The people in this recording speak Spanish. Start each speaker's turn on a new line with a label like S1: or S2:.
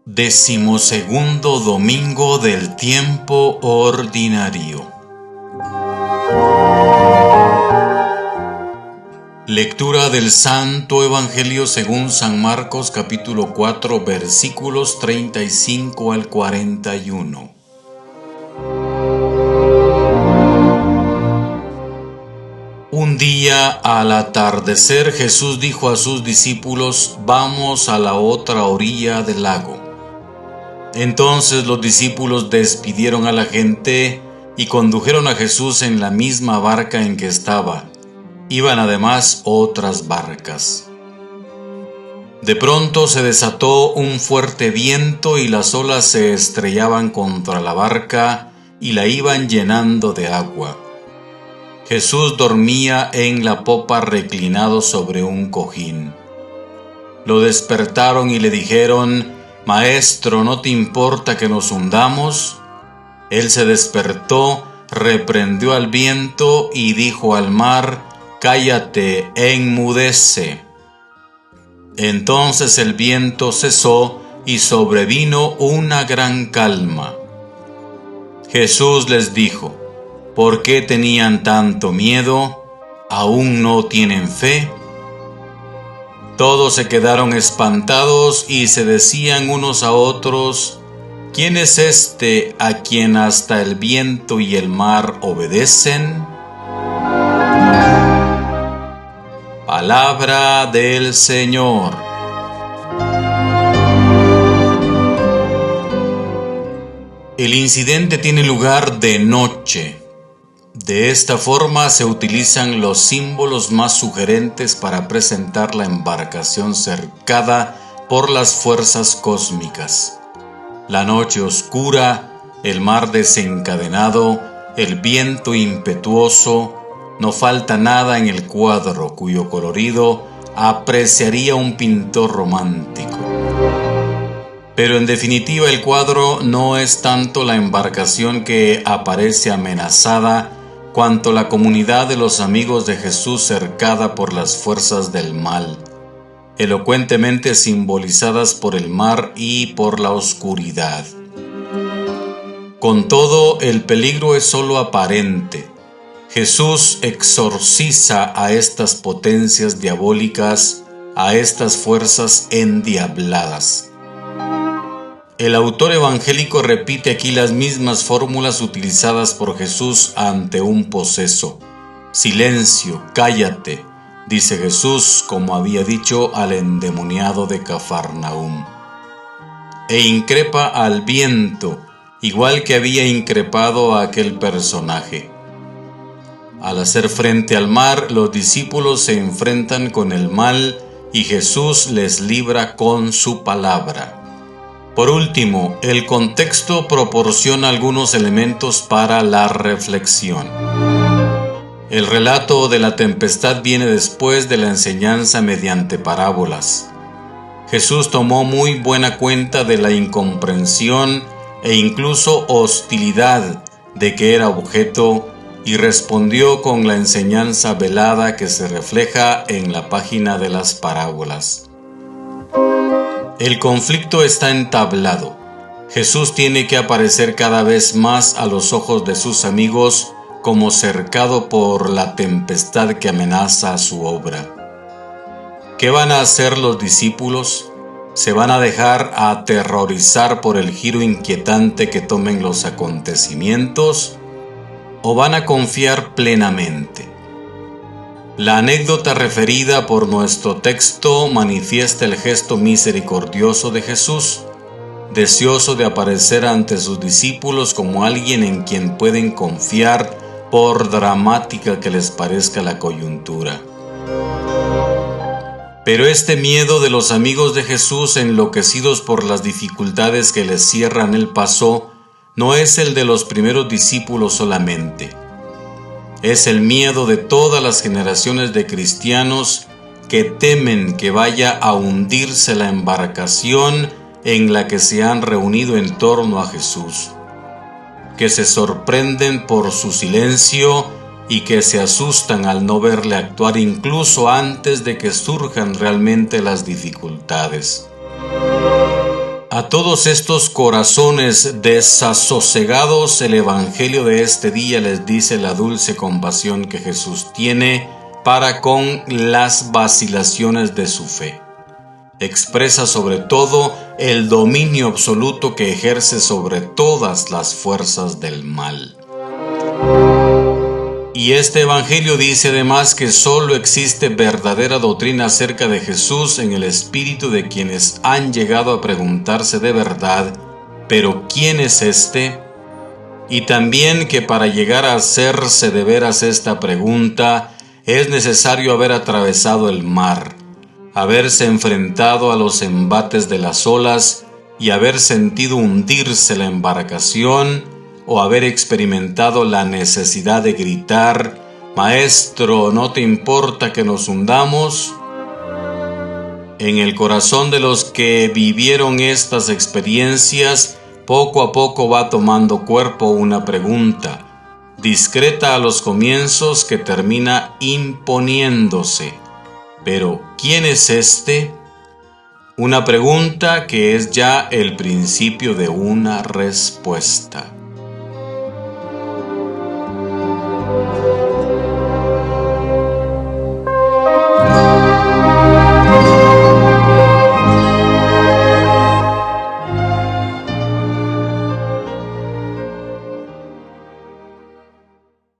S1: Decimosegundo domingo del tiempo ordinario. Lectura del Santo Evangelio según San Marcos, capítulo 4, versículos 35 al 41. Un día al atardecer Jesús dijo a sus discípulos: «Vamos a la otra orilla del lago». Entonces los discípulos despidieron a la gente y condujeron a Jesús en la misma barca en que estaba. Iban además otras barcas. De pronto se desató un fuerte viento y las olas se estrellaban contra la barca y la iban llenando de agua. Jesús dormía en la popa reclinado sobre un cojín. Lo despertaron y le dijeron: «Maestro, ¿no te importa que nos hundamos?». Él se despertó, reprendió al viento y dijo al mar: «Cállate, enmudece». Entonces el viento cesó y sobrevino una gran calma. Jesús les dijo: «¿Por qué tenían tanto miedo? ¿Aún no tienen fe?». Todos se quedaron espantados y se decían unos a otros: «¿Quién es este a quien hasta el viento y el mar obedecen?». Palabra del Señor. El incidente tiene lugar de noche. De esta forma se utilizan los símbolos más sugerentes para presentar la embarcación cercada por las fuerzas cósmicas. La noche oscura, el mar desencadenado, el viento impetuoso. No falta nada en el cuadro cuyo colorido apreciaría un pintor romántico. Pero en definitiva el cuadro no es tanto la embarcación que aparece amenazada, cuanto la comunidad de los amigos de Jesús cercada por las fuerzas del mal, elocuentemente simbolizadas por el mar y por la oscuridad. Con todo, el peligro es solo aparente. Jesús exorciza a estas potencias diabólicas, a estas fuerzas endiabladas. El autor evangélico repite aquí las mismas fórmulas utilizadas por Jesús ante un poseso. «Silencio, cállate», dice Jesús, como había dicho al endemoniado de Cafarnaúm. E increpa al viento, igual que había increpado a aquel personaje. Al hacer frente al mar, los discípulos se enfrentan con el mal y Jesús les libra con su palabra. Por último, el contexto proporciona algunos elementos para la reflexión. El relato de la tempestad viene después de la enseñanza mediante parábolas. Jesús tomó muy buena cuenta de la incomprensión e incluso hostilidad de que era objeto y respondió con la enseñanza velada que se refleja en la página de las parábolas. El conflicto está entablado. Jesús tiene que aparecer cada vez más a los ojos de sus amigos como cercado por la tempestad que amenaza a su obra. ¿Qué van a hacer los discípulos? ¿Se van a dejar aterrorizar por el giro inquietante que tomen los acontecimientos? ¿O van a confiar plenamente? La anécdota referida por nuestro texto manifiesta el gesto misericordioso de Jesús, deseoso de aparecer ante sus discípulos como alguien en quien pueden confiar por dramática que les parezca la coyuntura. Pero este miedo de los amigos de Jesús, enloquecidos por las dificultades que les cierran el paso, no es el de los primeros discípulos solamente. Es el miedo de todas las generaciones de cristianos que temen que vaya a hundirse la embarcación en la que se han reunido en torno a Jesús, que se sorprenden por su silencio y que se asustan al no verle actuar incluso antes de que surjan realmente las dificultades. A todos estos corazones desasosegados, el Evangelio de este día les dice la dulce compasión que Jesús tiene para con las vacilaciones de su fe. Expresa sobre todo el dominio absoluto que ejerce sobre todas las fuerzas del mal. Y este Evangelio dice además que solo existe verdadera doctrina acerca de Jesús en el espíritu de quienes han llegado a preguntarse de verdad, ¿pero quién es este? Y también que para llegar a hacerse de veras esta pregunta es necesario haber atravesado el mar, haberse enfrentado a los embates de las olas y haber sentido hundirse la embarcación, o haber experimentado la necesidad de gritar: «Maestro, ¿no te importa que nos hundamos?». En el corazón de los que vivieron estas experiencias, poco a poco va tomando cuerpo una pregunta, discreta a los comienzos, que termina imponiéndose: «¿Pero quién es este?». Una pregunta que es ya el principio de una respuesta.